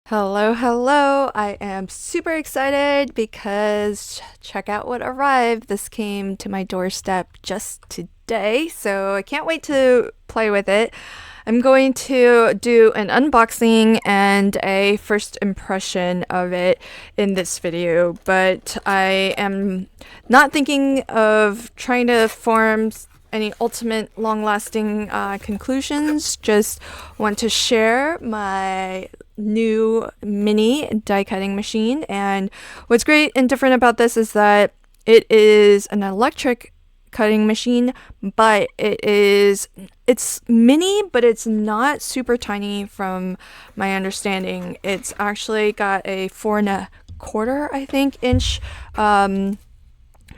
Hello, hello. I am super excited because check out what arrived. This came to my doorstep just today, so I can't wait to play with it. I'm going to do an unboxing and a first impression of it in this video, but I am not thinking of trying to form any ultimate long-lasting conclusions. Just want to share my new mini die cutting machine. And what's great and different about this is that it is an electric cutting machine, but it's mini, but it's not super tiny from my understanding. It's actually got a 4.25, I think, inch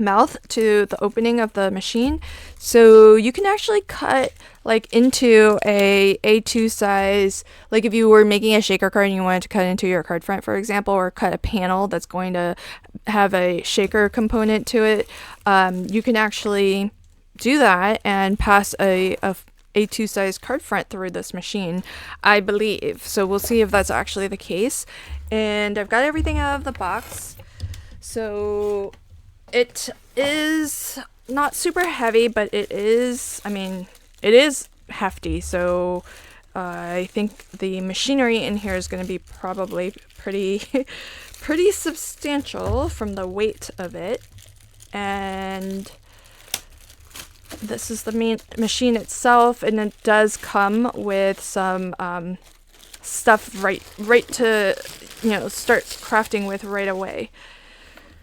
mouth to the opening of the machine, so you can actually cut like into a A2 size. Like if you were making a shaker card and you wanted to cut into your card front, for example, or cut a panel that's going to have a shaker component to it, you can actually do that and pass a A2 size card front through this machine, I believe. So we'll see if that's actually the case. And I've got everything out of the box. So it is not super heavy, but it is hefty. So I think the machinery in here is going to be probably pretty, pretty substantial from the weight of it. And this is the main machine itself, and it does come with some stuff right to start crafting with right away.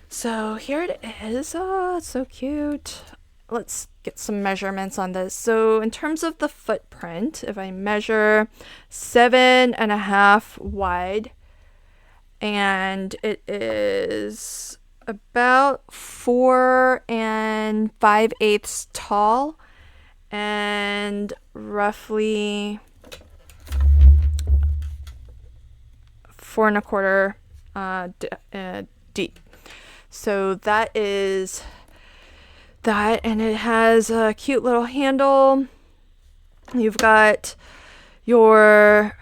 So here it is. Oh, it's so cute. Let's get some measurements on this. So in terms of the footprint, if I measure 7.5 wide, and it is about 4 5/8 tall, and roughly 4.25 deep. So that is that, and it has a cute little handle. You've got your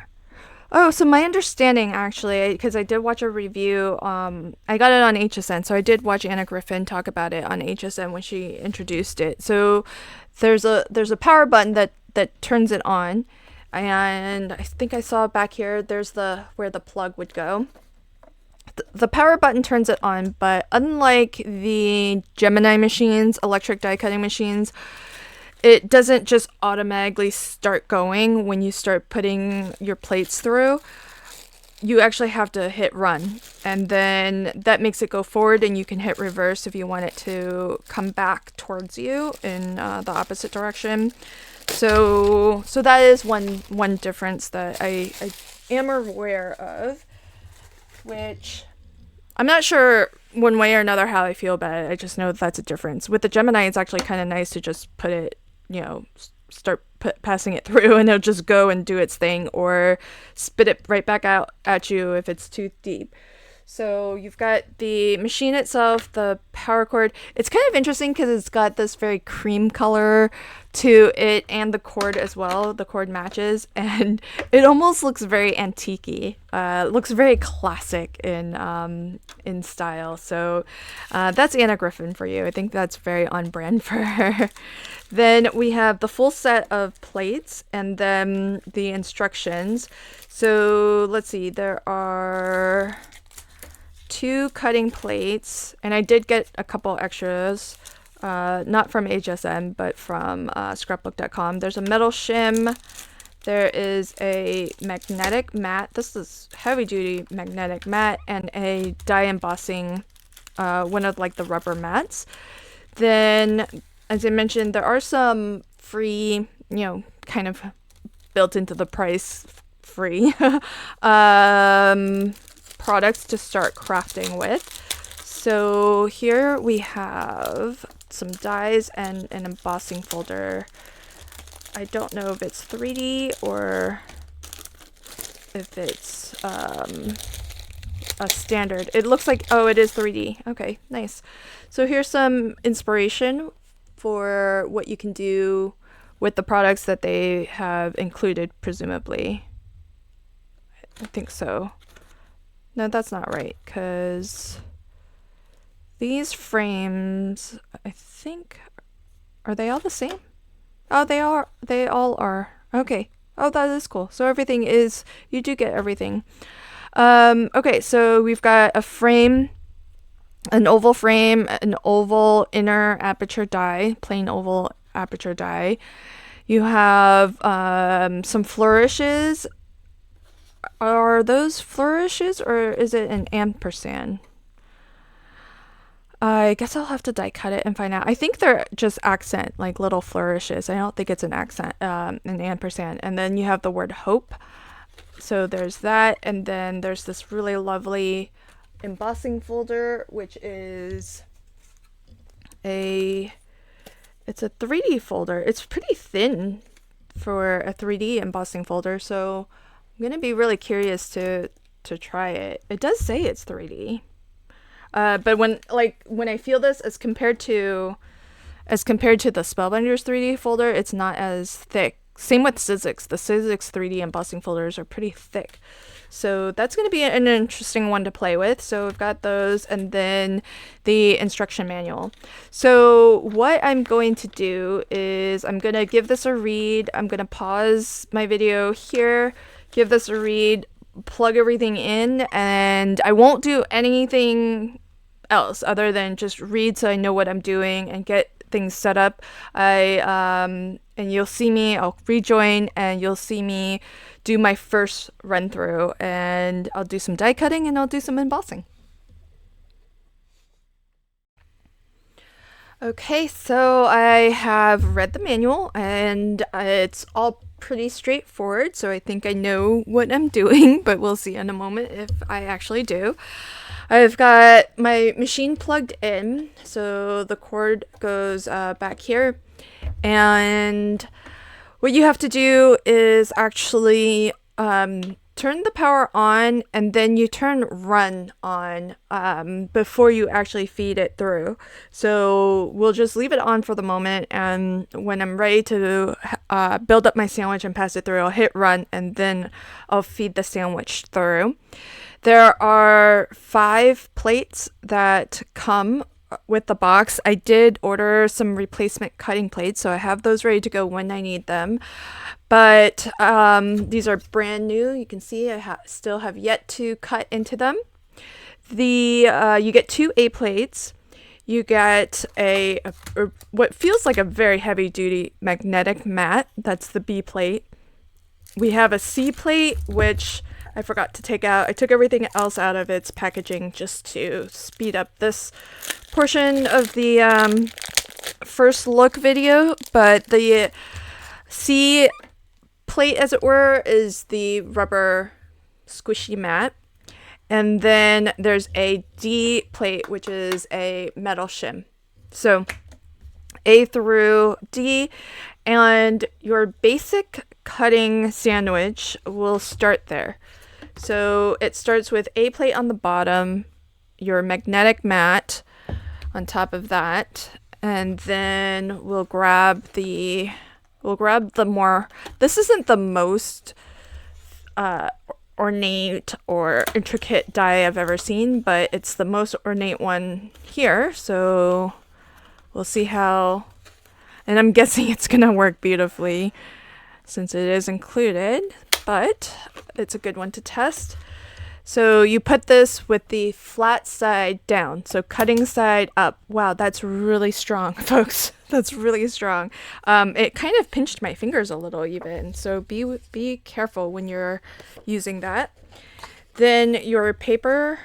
so my understanding, actually, because I did watch a review, I got it on HSN, so I did watch Anna Griffin talk about it on HSN when she introduced it. So there's a power button that turns it on, and I think I saw back here there's where the plug would go. The power button turns it on, but unlike the Gemini machines, electric die cutting machines, it doesn't just automatically start going when you start putting your plates through. You actually have to hit run, and then that makes it go forward, and you can hit reverse if you want it to come back towards you in the opposite direction. So that is one difference that I am aware of, which I'm not sure one way or another how I feel about it. I just know that's a difference. With the Gemini, it's actually kind of nice to just put it, start passing it through, and it'll just go and do its thing, or spit it right back out at you if it's too deep. So you've got the machine itself, the power cord. It's kind of interesting because it's got this very cream color to it, and the cord as well. The cord matches, and it almost looks very antique-y. Looks very classic in style. So that's Anna Griffin for you. I think that's very on brand for her. Then we have the full set of plates, and then the instructions. So let's see, there are 2 cutting plates, and I did get a couple extras, not from HSN, but from scrapbook.com. There's a metal shim. There is a magnetic mat. This is heavy duty magnetic mat, and a die embossing, one of like the rubber mats. Then, as I mentioned, there are some free, kind of built into the price, free products to start crafting with. So here we have some dies and an embossing folder. I don't know if it's 3D or if it's a standard. It looks like, oh, it is 3D. Okay, nice. So here's some inspiration for what you can do with the products that they have included, presumably. I think so. No, that's not right, because these frames, I think, are they all the same? Oh, they are. They all are. Okay. Oh, that is cool. So everything is, you do get everything. Okay, so we've got a frame, an oval frame, an oval inner aperture die, plain oval aperture die. You have some flourishes. Are those flourishes or is it an ampersand? I guess I'll have to die cut it and find out. I think they're just accent, like little flourishes. I don't think it's an accent, an ampersand. And then you have the word hope. So there's that. And then there's this really lovely embossing folder, which is it's a 3D folder. It's pretty thin for a 3D embossing folder. So I'm going to be really curious to try it. It does say it's 3D. But when I feel this as compared to the Spellbinders 3D folder, it's not as thick. Same with Sizzix. The Sizzix 3D embossing folders are pretty thick. So that's going to be an interesting one to play with. So we've got those, and then the instruction manual. So what I'm going to do is I'm going to give this a read. I'm going to pause my video here, give this a read, plug everything in, and I won't do anything else other than just read so I know what I'm doing and get things set up. And you'll see me, I'll rejoin, and you'll see me do my first run through, and I'll do some die cutting and I'll do some embossing. Okay, so I have read the manual and it's all pretty straightforward, so I think I know what I'm doing, but we'll see in a moment if I actually do. I've got my machine plugged in, so the cord goes back here, and what you have to do is actually turn the power on, and then you turn run on before you actually feed it through. So we'll just leave it on for the moment, and when I'm ready to build up my sandwich and pass it through, I'll hit run, and then I'll feed the sandwich through. There are 5 plates that come with the box. I did order some replacement cutting plates, so I have those ready to go when I need them. But these are brand new. You can see I still have yet to cut into them. You get 2 A plates. You get a what feels like a very heavy duty magnetic mat. That's the B plate. We have a C plate, which I forgot to take out. I took everything else out of its packaging just to speed up this portion of the first look video. But the C plate, as it were, is the rubber squishy mat. And then there's a D plate, which is a metal shim. So A through D, and your basic cutting sandwich will start there. So it starts with A plate on the bottom, your magnetic mat on top of that, and then we'll grab the more, this isn't the most ornate or intricate die I've ever seen, but it's the most ornate one here, so we'll see how, and I'm guessing it's gonna work beautifully since it is included, but it's a good one to test. So you put this with the flat side down, so cutting side up. Wow, that's really strong, folks. That's really strong. It kind of pinched my fingers a little even, so be careful when you're using that. Then your paper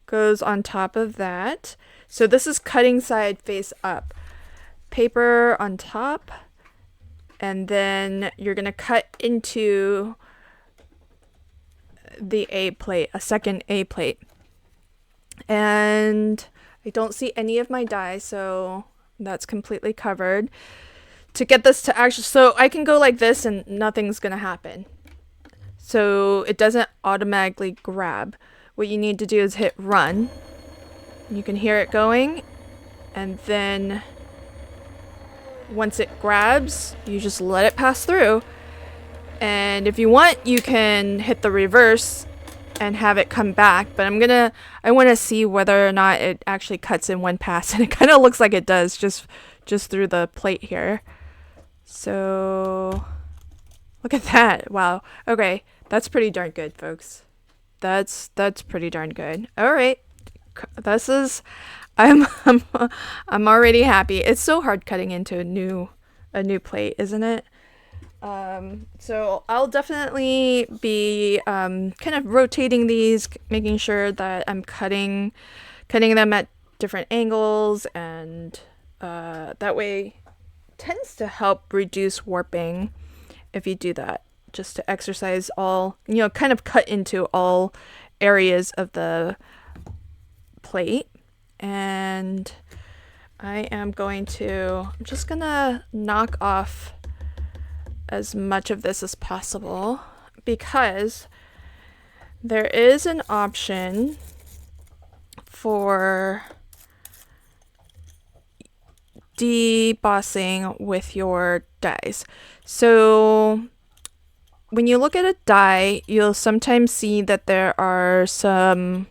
goes on top of that. So this is cutting side face up. Paper on top, and then you're gonna cut into the A plate, a second A plate. And I don't see any of my die, so that's completely covered. To get this to actually, so I can go like this and nothing's gonna happen. So it doesn't automatically grab. What you need to do is hit run. You can hear it going, and then once it grabs, you just let it pass through. And if you want, you can hit the reverse and have it come back, but I want to see whether or not it actually cuts in one pass, and it kind of looks like it does just through the plate here. So look at that. Wow. Okay, that's pretty darn good, folks. That's pretty darn good. All right. This is I'm I'm already happy. It's so hard cutting into a new plate, isn't it? So I'll definitely be kind of rotating these, making sure that I'm cutting them at different angles, and that way tends to help reduce warping if you do that, just to exercise all, kind of cut into all areas of the plate. And I'm just gonna knock off as much of this as possible, because there is an option for debossing with your dies. So when you look at a die, you'll sometimes see that there are some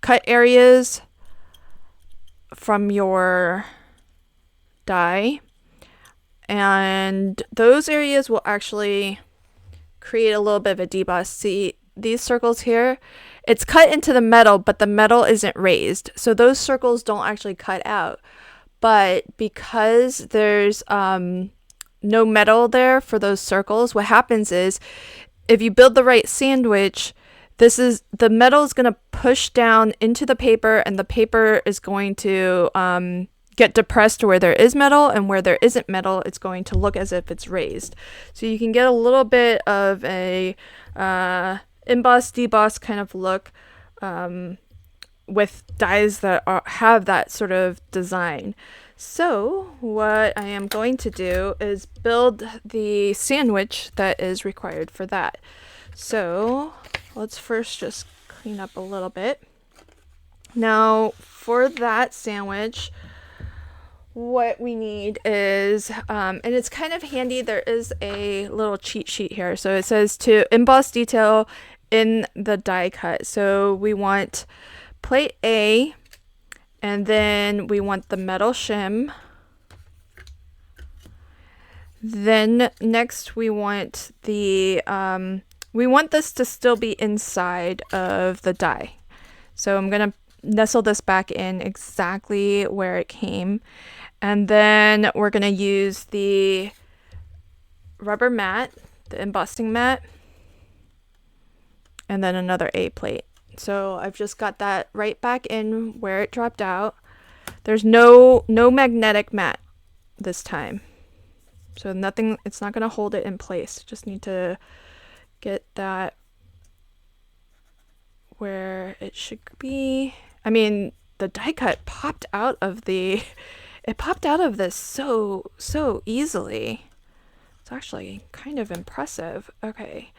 cut areas from your die, and those areas will actually create a little bit of a deboss. See these circles here? It's cut into the metal, but the metal isn't raised, so those circles don't actually cut out. But because there's no metal there for those circles, what happens is, if you build the right sandwich, the metal is going to push down into the paper, and the paper is going to get depressed where there is metal, and where there isn't metal, it's going to look as if it's raised. So you can get a little bit of a emboss, deboss kind of look with dies that have that sort of design. So what I am going to do is build the sandwich that is required for that. So let's first just clean up a little bit. Now for that sandwich, what we need is, and it's kind of handy, there is a little cheat sheet here. So it says to emboss detail in the die cut. So we want plate A, and then we want the metal shim. Then next we want we want this to still be inside of the die. So I'm going to nestle this back in exactly where it came. And then we're going to use the rubber mat, the embossing mat, and then another A plate. So I've just got that right back in where it dropped out. There's no magnetic mat this time. So nothing, it's not going to hold it in place. Just need to get that where it should be. I mean, the die cut popped out of this so easily. It's actually kind of impressive. Okay.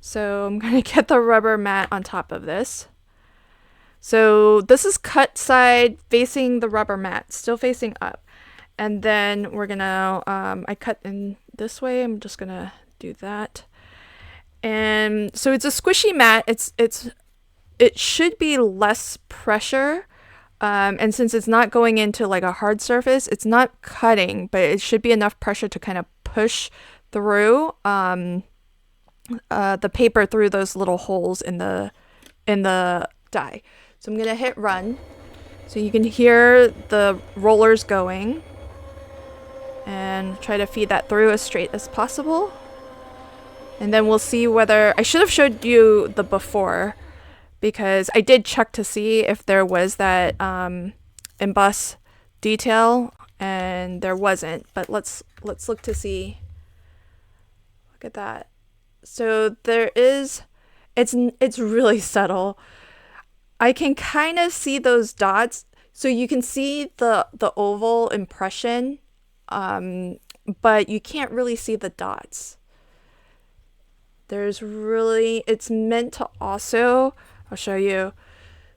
So I'm going to get the rubber mat on top of this. So this is cut side facing the rubber mat, still facing up. And then we're going to, I cut in this way. I'm just going to do that. And so it's a squishy mat. It should be less pressure. And since it's not going into like a hard surface, it's not cutting, but it should be enough pressure to kind of push through the paper through those little holes in the die. So I'm gonna hit run, so you can hear the rollers going, and try to feed that through as straight as possible. And then we'll see whether, I should have showed you the before, because I did check to see if there was that emboss detail, and there wasn't. But let's look to see. Look at that. So there is, it's really subtle. I can kind of see those dots. So you can see the oval impression, but you can't really see the dots. It's meant to also, I'll show you.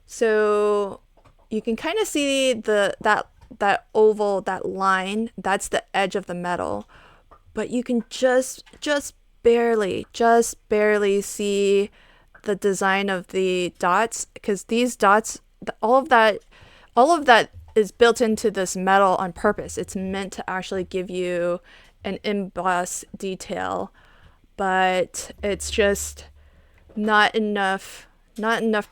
So you can kind of see that oval, that line, that's the edge of the metal, but you can just barely see the design of the dots, because these dots, all of that is built into this metal on purpose. It's meant to actually give you an emboss detail, but it's just not enough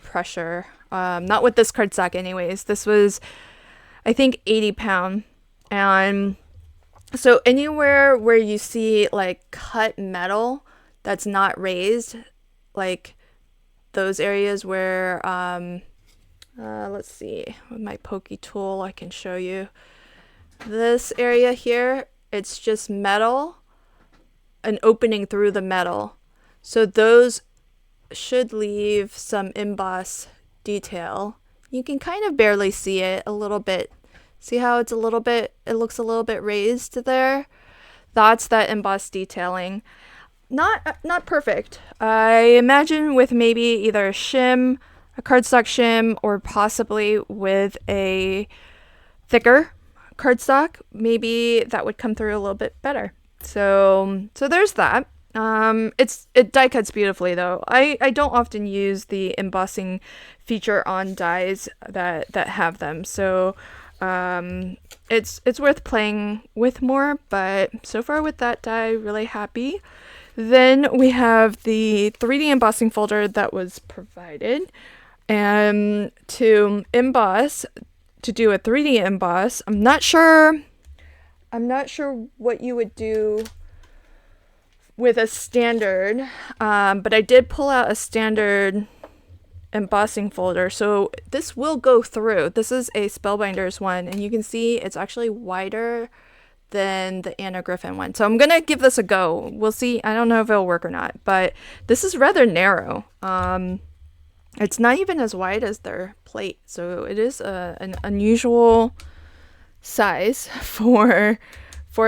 pressure. Not with this cardstock anyways. This was, I think, 80 pound. And so anywhere where you see like cut metal that's not raised, like those areas where, let's see, with my pokey tool, I can show you this area here. It's just metal, an opening through the metal. So those should leave some emboss detail. You can kind of barely see it a little bit. See how it looks a little bit raised there? That's that emboss detailing. Not perfect. I imagine with maybe either a shim, a cardstock shim, or possibly with a thicker cardstock, maybe that would come through a little bit better. So there's that. It die cuts beautifully though. I don't often use the embossing feature on dies that have them. So it's worth playing with more, but so far with that die, really happy. Then we have the 3D embossing folder that was provided, and to emboss, to do a 3D emboss, I'm not sure what you would do with a standard, but I did pull out a standard embossing folder, so this will go through. This is a Spellbinders one, and you can see it's actually wider than the Anna Griffin one. So I'm gonna give this a go. We'll see. I don't know if it'll work or not, but this is rather narrow. It's not even as wide as their plate, so it is an unusual size for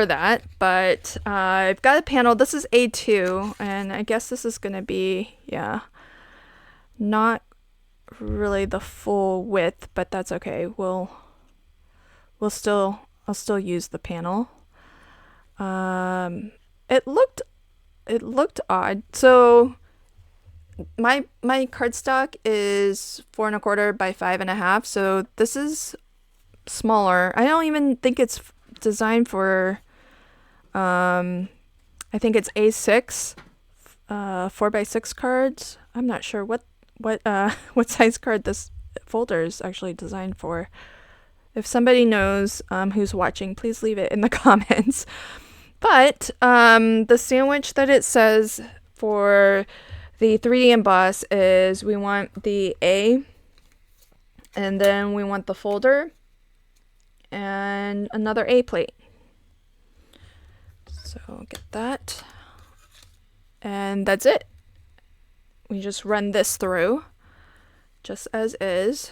that. But I've got a panel. This is A2, and I guess this is gonna be, yeah, not really the full width, but that's okay. I'll still use the panel. It looked odd. So my cardstock is 4 1/4 by 5 1/2. So this is smaller. I don't even think it's designed for. I think it's A6, 4 by 6 cards. I'm not sure what size card this folder is actually designed for. If somebody knows who's watching, please leave it in the comments. But the sandwich that it says for the 3D emboss is we want the A, and then we want the folder, and another A plate. So get that. And that's it. We just run this through, just as is.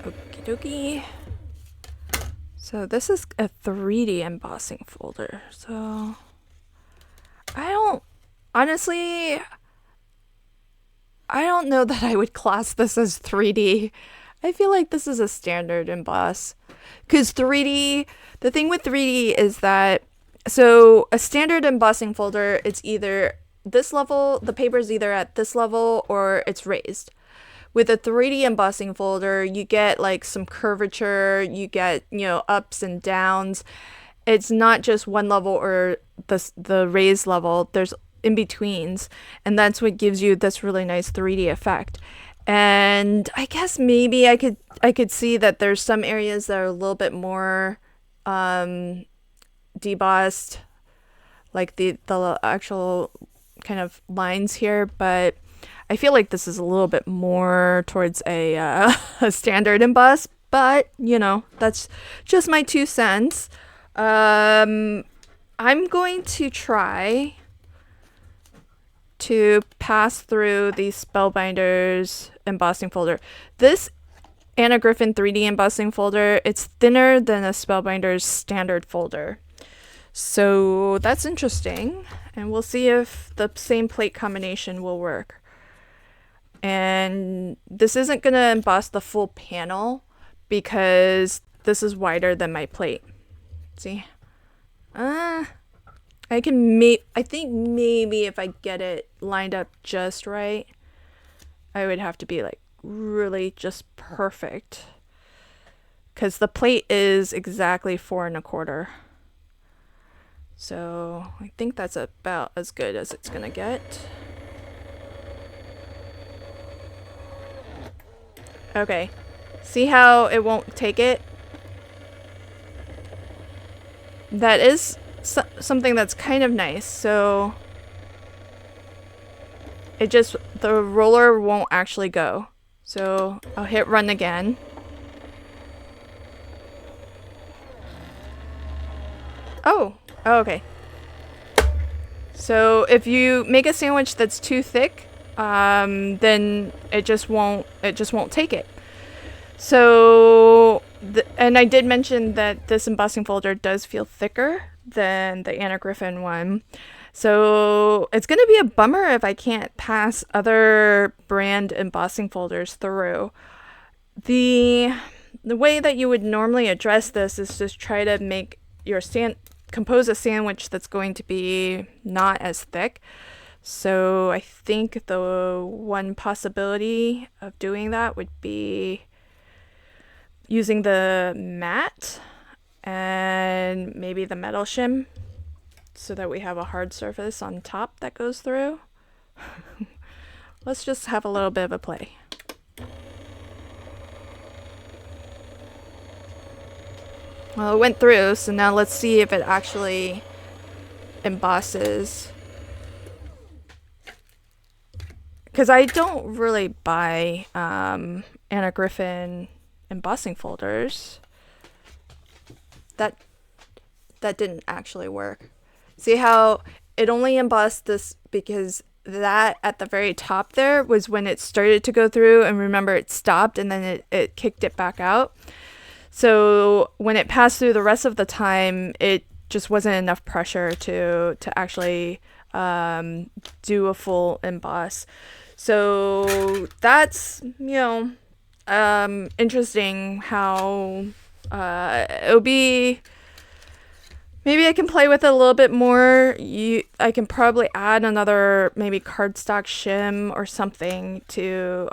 Okie dokie. So this is a 3D embossing folder. So I don't know that I would class this as 3D. I feel like this is a standard emboss. Because 3D, the thing with 3D is that, so a standard embossing folder, it's either this level, the paper is either at this level or it's raised. With a 3D embossing folder, you get like some curvature, you get, ups and downs. It's not just one level or the raised level, there's in-betweens, and that's what gives you this really nice 3D effect. And I guess maybe I could see that there's some areas that are a little bit more debossed, like the actual kind of lines here, but I feel like this is a little bit more towards a standard emboss, but that's just my 2 cents. I'm going to try to pass through the Spellbinders embossing folder. This Anna Griffin 3D embossing folder, it's thinner than a Spellbinders standard folder. So that's interesting, and we'll see if the same plate combination will work. And this isn't going to emboss the full panel because this is wider than my plate. See? I think maybe if I get it lined up just right, I would have to be like really just perfect. Because the plate is exactly 4 1/4. So I think that's about as good as it's gonna get. Okay. See how it won't take it? That is something that's kind of nice. So the roller won't actually go. So I'll hit run again. Oh, okay. So if you make a sandwich that's too thick, then it just won't take it. So, and I did mention that this embossing folder does feel thicker than the Anna Griffin one. So it's going to be a bummer if I can't pass other brand embossing folders through. The way that you would normally address this is just try to make your compose a sandwich that's going to be not as thick. So I think the one possibility of doing that would be using the mat and maybe the metal shim so that we have a hard surface on top that goes through. Let's just have a little bit of a play. Well, it went through, so now let's see if it actually embosses. Because I don't really buy Anna Griffin embossing folders. That didn't actually work. See how it only embossed this because that at the very top there was when it started to go through, and remember it stopped and then it kicked it back out. So when it passed through the rest of the time, it just wasn't enough pressure to actually do a full emboss. So that's, interesting how it'll be. Maybe I can play with it a little bit more. I can probably add another maybe cardstock shim or something to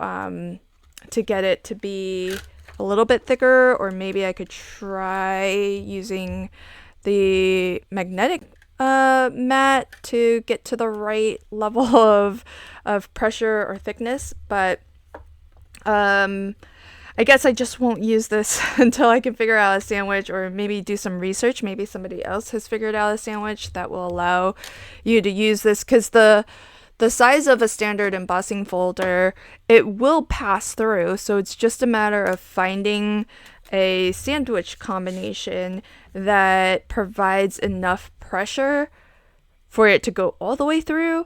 get it to be a little bit thicker, or maybe I could try using the magnetic mat to get to the right level of pressure or thickness. But I guess I just won't use this until I can figure out a sandwich, or maybe do some research. Maybe somebody else has figured out a sandwich that will allow you to use this, because the size of a standard embossing folder, it will pass through. So it's just a matter of finding a sandwich combination that provides enough pressure for it to go all the way through,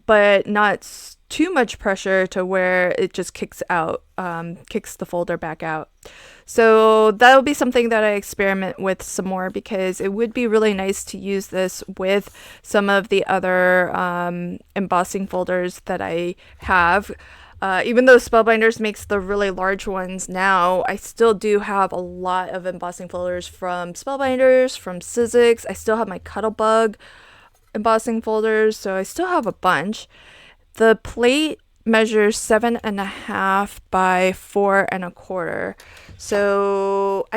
but not too much pressure to where it just kicks the folder back out. So that'll be something that I experiment with some more, because it would be really nice to use this with some of the other embossing folders that I have. Even though Spellbinders makes the really large ones now, I still do have a lot of embossing folders from Spellbinders, from Sizzix. I still have my Cuttlebug embossing folders, so I still have a bunch. The plate measures 7.5 by 4 1/4. So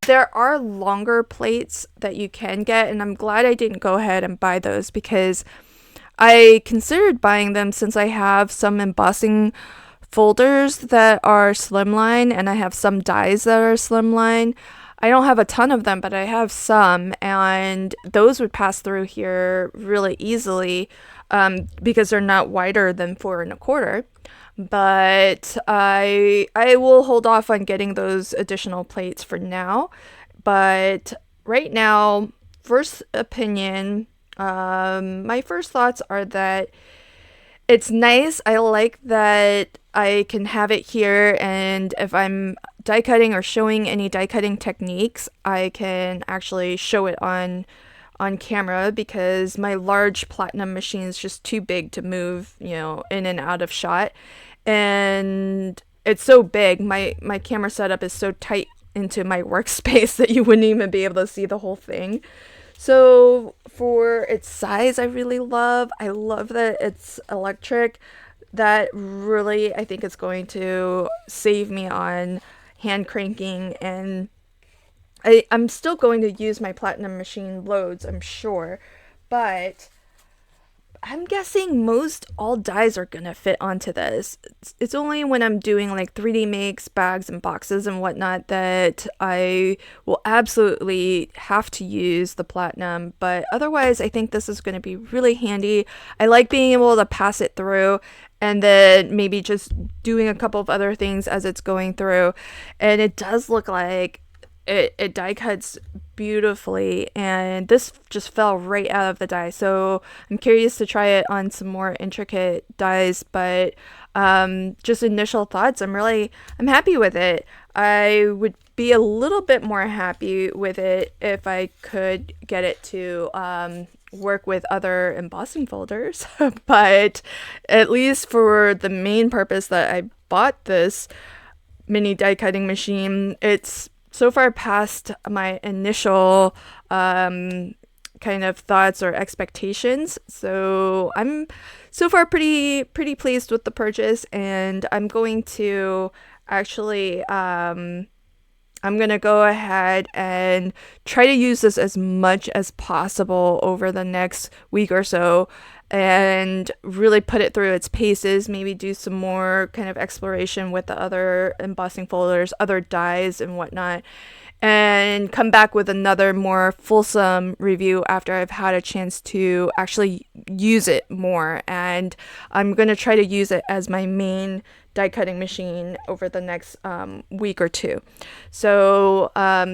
there are longer plates that you can get, and I'm glad I didn't go ahead and buy those, because I considered buying them since I have some embossing folders that are slimline, and I have some dies that are slimline. I don't have a ton of them, but I have some, and those would pass through here really easily because they're not wider than 4 1/4. But I will hold off on getting those additional plates for now. But right now, first opinion, my first thoughts are that it's nice. I like that I can have it here, and if I'm die cutting or showing any die cutting techniques, I can actually show it on camera, because my large platinum machine is just too big to move, in and out of shot. And it's so big, my camera setup is so tight into my workspace that you wouldn't even be able to see the whole thing. So for its size, I love that it's electric. That really, I think it's going to save me on hand cranking, and I'm still going to use my platinum machine loads, I'm sure, but I'm guessing most all dies are gonna fit onto this. It's only when I'm doing like 3D makes, bags, and boxes and whatnot that I will absolutely have to use the platinum. But otherwise, I think this is gonna be really handy. I like being able to pass it through and then maybe just doing a couple of other things as it's going through. And it does look like it die cuts beautifully, and this just fell right out of the die, so I'm curious to try it on some more intricate dies. But just initial thoughts, I'm happy with it. I would be a little bit more happy with it if I could get it to work with other embossing folders. But at least for the main purpose that I bought this mini die cutting machine, it's so far past my initial kind of thoughts or expectations. So I'm so far pretty pleased with the purchase, and I'm going to actually I'm going to go ahead and try to use this as much as possible over the next week or so and really put it through its paces, maybe do some more kind of exploration with the other embossing folders, other dies and whatnot, and come back with another more fulsome review after I've had a chance to actually use it more. And I'm going to try to use it as my main die cutting machine over the next week or two. So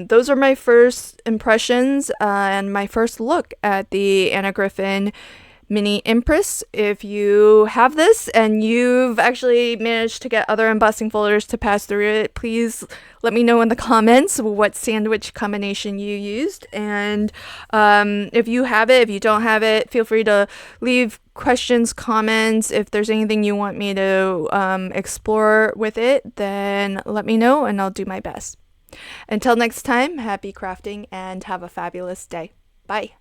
those are my first impressions and my first look at the Anna Griffin Mini Empress. If you have this and you've actually managed to get other embossing folders to pass through it, please let me know in the comments what sandwich combination you used. And if you have it, if you don't have it, feel free to leave questions, comments. If there's anything you want me to explore with it, then let me know and I'll do my best. Until next time, happy crafting and have a fabulous day. Bye.